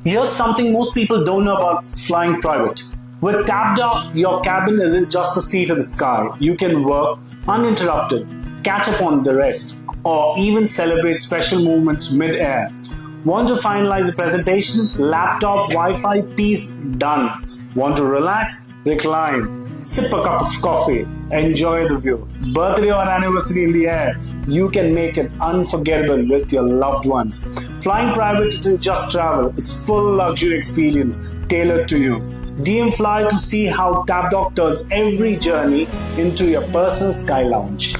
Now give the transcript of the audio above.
Here's something most people don't know about flying private. With Tabbdoc, your cabin isn't just a seat in the sky. You can work uninterrupted, catch up on the rest, or even celebrate special moments mid-air. Want to finalize a presentation? Laptop, Wi-Fi, peace, done. Want to relax? Recline. Sip a cup of coffee. Enjoy the view. Birthday or anniversary in the air. You can make it unforgettable with your loved ones. Flying private isn't just travel. It's full luxury experience tailored to you. DM Fly to see how Tabbdoc turns every journey into your personal sky lounge.